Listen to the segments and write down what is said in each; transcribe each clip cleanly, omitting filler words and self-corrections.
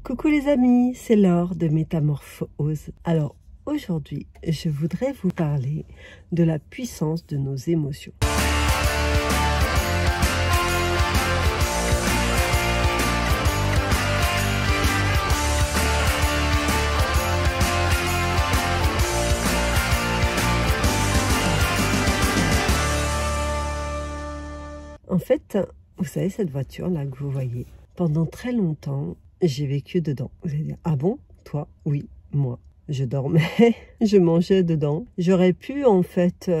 Coucou les amis, c'est Laure de Métamorphose. Alors aujourd'hui, je voudrais vous parler de la puissance de nos émotions. En fait, vous savez cette voiture là que vous voyez, pendant très longtemps, j'ai vécu dedans. Vous allez dire, ah bon, toi? Oui, moi. Je dormais, je mangeais dedans. J'aurais pu en fait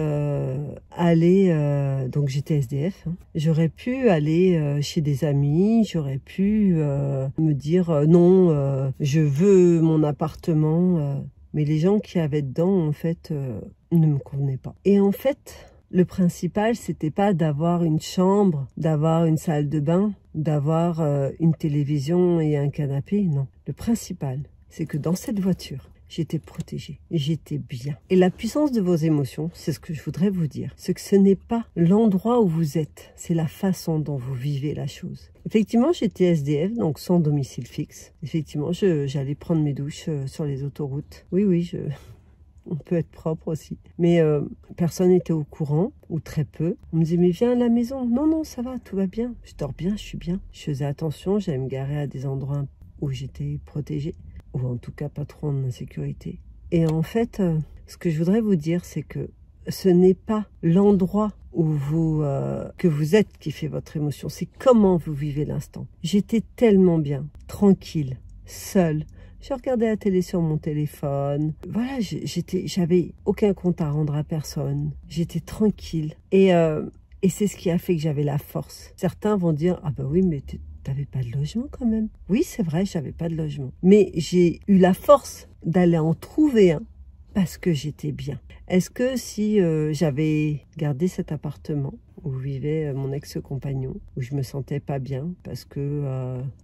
aller, donc j'étais SDF, hein. J'aurais pu aller chez des amis, j'aurais pu me dire non, je veux mon appartement. Mais les gens qui avaient dedans en fait ne me convenaient pas. Et en fait, le principal, c'était pas d'avoir une chambre, d'avoir une salle de bain, d'avoir une télévision et un canapé, non. Le principal, c'est que dans cette voiture, j'étais protégée, j'étais bien. Et la puissance de vos émotions, c'est ce que je voudrais vous dire, c'est que ce n'est pas l'endroit où vous êtes, c'est la façon dont vous vivez la chose. Effectivement, j'étais SDF, donc sans domicile fixe. Effectivement, j'allais prendre mes douches sur les autoroutes. Oui, on peut être propre aussi. Mais personne n'était au courant, ou très peu. On me disait, mais viens à la maison. Non, ça va, tout va bien. Je dors bien, je suis bien. Je faisais attention, j'allais me garer à des endroits où j'étais protégée, ou en tout cas pas trop en insécurité. Et en fait, ce que je voudrais vous dire, c'est que ce n'est pas l'endroit où que vous êtes qui fait votre émotion, c'est comment vous vivez l'instant. J'étais tellement bien, tranquille, seule. Je regardais la télé sur mon téléphone. Voilà, j'avais aucun compte à rendre à personne. J'étais tranquille. Et c'est ce qui a fait que j'avais la force. Certains vont dire, ah bah oui, mais t'avais pas de logement quand même. Oui, c'est vrai, j'avais pas de logement. Mais j'ai eu la force d'aller en trouver un parce que j'étais bien. Est-ce que si j'avais gardé cet appartement où vivait mon ex-compagnon, où je me sentais pas bien parce que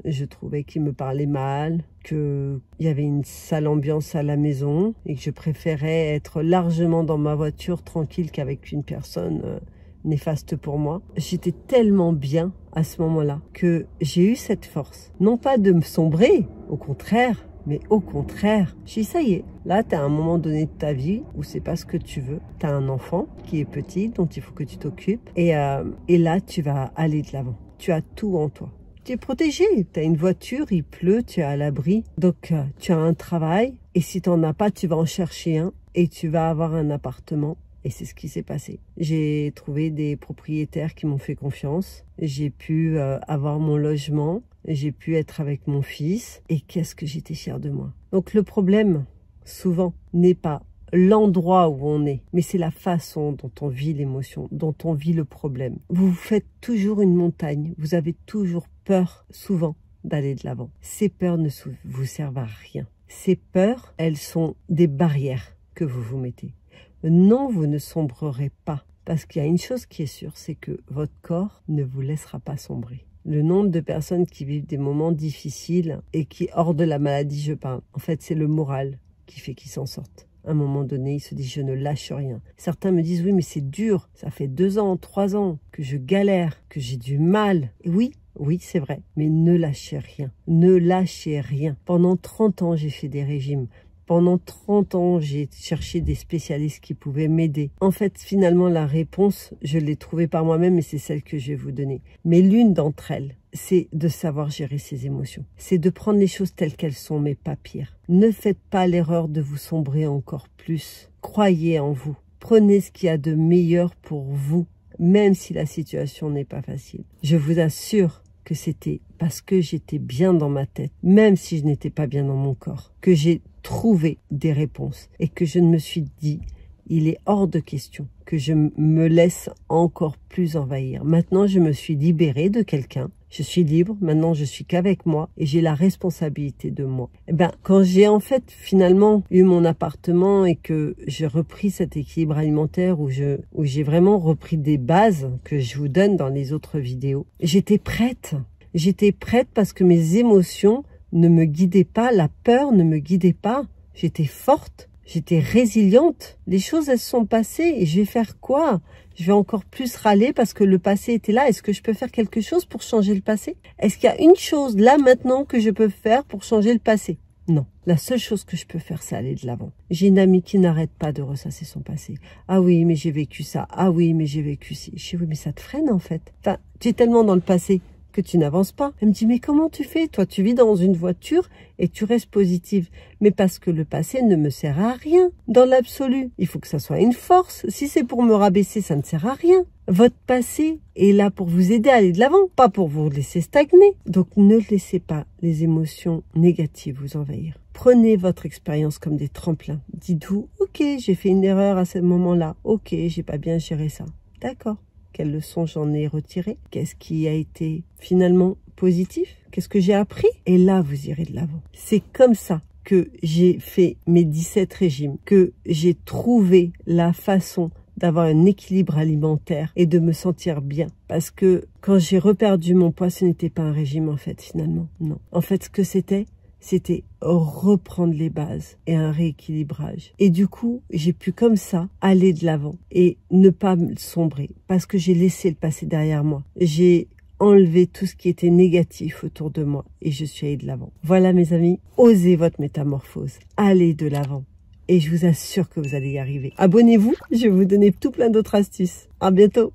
je trouvais qu'il me parlait mal, qu'il y avait une sale ambiance à la maison et que je préférais être largement dans ma voiture tranquille qu'avec une personne néfaste pour moi. J'étais tellement bien à ce moment-là que j'ai eu cette force. Non pas de me sombrer, au contraire, mais au contraire, j'ai dit ça y est, là tu as un moment donné de ta vie où c'est pas ce que tu veux. Tu as un enfant qui est petit, dont il faut que tu t'occupes. Et là, tu vas aller de l'avant. Tu as tout en toi. Tu es protégé, tu as une voiture, il pleut, tu es à l'abri. Donc tu as un travail et si tu n'en as pas, tu vas en chercher un et tu vas avoir un appartement. Et c'est ce qui s'est passé. J'ai trouvé des propriétaires qui m'ont fait confiance. J'ai pu avoir mon logement. J'ai pu être avec mon fils. Et qu'est-ce que j'étais fière de moi. Donc le problème, souvent, n'est pas l'endroit où on est, mais c'est la façon dont on vit l'émotion, dont on vit le problème. Vous vous faites toujours une montagne. Vous avez toujours peur, souvent, d'aller de l'avant. Ces peurs ne vous servent à rien. Ces peurs, elles sont des barrières que vous vous mettez. Non, vous ne sombrerez pas. Parce qu'il y a une chose qui est sûre, c'est que votre corps ne vous laissera pas sombrer. Le nombre de personnes qui vivent des moments difficiles et qui, hors de la maladie, je parle, en fait, c'est le moral qui fait qu'ils s'en sortent. À un moment donné, ils se disent, je ne lâche rien. Certains me disent, oui, mais c'est dur. Ça fait 2 ans, 3 ans que je galère, que j'ai du mal. Et oui, c'est vrai. Mais ne lâchez rien. Ne lâchez rien. Pendant 30 ans, j'ai fait des régimes. Pendant 30 ans, j'ai cherché des spécialistes qui pouvaient m'aider. En fait, finalement, la réponse, je l'ai trouvée par moi-même et c'est celle que je vais vous donner. Mais l'une d'entre elles, c'est de savoir gérer ses émotions. C'est de prendre les choses telles qu'elles sont, mais pas pire. Ne faites pas l'erreur de vous sombrer encore plus. Croyez en vous. Prenez ce qu'il y a de meilleur pour vous, même si la situation n'est pas facile. Je vous assure que c'était parce que j'étais bien dans ma tête, même si je n'étais pas bien dans mon corps, que j'ai trouvé des réponses et que je me suis dit, il est hors de question que je me laisse encore plus envahir. Maintenant, je me suis libérée de quelqu'un, je suis libre, maintenant je suis qu'avec moi et j'ai la responsabilité de moi. Et ben, quand j'ai en fait finalement eu mon appartement et que j'ai repris cet équilibre alimentaire où j'ai vraiment repris des bases que je vous donne dans les autres vidéos, j'étais prête. J'étais prête parce que mes émotions ne me guidaient pas, la peur ne me guidait pas. J'étais forte, J'étais résiliente. Les choses, elles se sont passées et je vais faire quoi? Je vais encore plus râler parce que le passé était là. Est-ce que je peux faire quelque chose pour changer le passé? Est-ce qu'il y a une chose là maintenant que je peux faire pour changer le passé? Non. La seule chose que je peux faire, c'est aller de l'avant. J'ai une amie qui n'arrête pas de ressasser son passé. Ah oui, mais j'ai vécu ça. Ah oui, mais j'ai vécu ci. Je dis oui, mais ça te freine en fait. Enfin, tu es tellement dans le passé que tu n'avances pas. Elle me dit, mais comment tu fais? Toi, tu vis dans une voiture et tu restes positive. Mais parce que le passé ne me sert à rien. Dans l'absolu, il faut que ça soit une force. Si c'est pour me rabaisser, ça ne sert à rien. Votre passé est là pour vous aider à aller de l'avant, pas pour vous laisser stagner. Donc, ne laissez pas les émotions négatives vous envahir. Prenez votre expérience comme des tremplins. Dites-vous, ok, j'ai fait une erreur à ce moment-là. Ok, j'ai pas bien géré ça. D'accord. Quelles leçons j'en ai retirées? Qu'est-ce qui a été finalement positif? Qu'est-ce que j'ai appris? Et là, vous irez de l'avant. C'est comme ça que j'ai fait mes 17 régimes, que j'ai trouvé la façon d'avoir un équilibre alimentaire et de me sentir bien. Parce que quand j'ai reperdu mon poids, ce n'était pas un régime en fait, finalement. Non. En fait, ce que c'était reprendre les bases et un rééquilibrage. Et du coup, j'ai pu comme ça aller de l'avant et ne pas me sombrer parce que j'ai laissé le passé derrière moi. J'ai enlevé tout ce qui était négatif autour de moi et je suis allée de l'avant. Voilà mes amis, osez votre métamorphose, allez de l'avant. Et je vous assure que vous allez y arriver. Abonnez-vous, je vais vous donner tout plein d'autres astuces. À bientôt.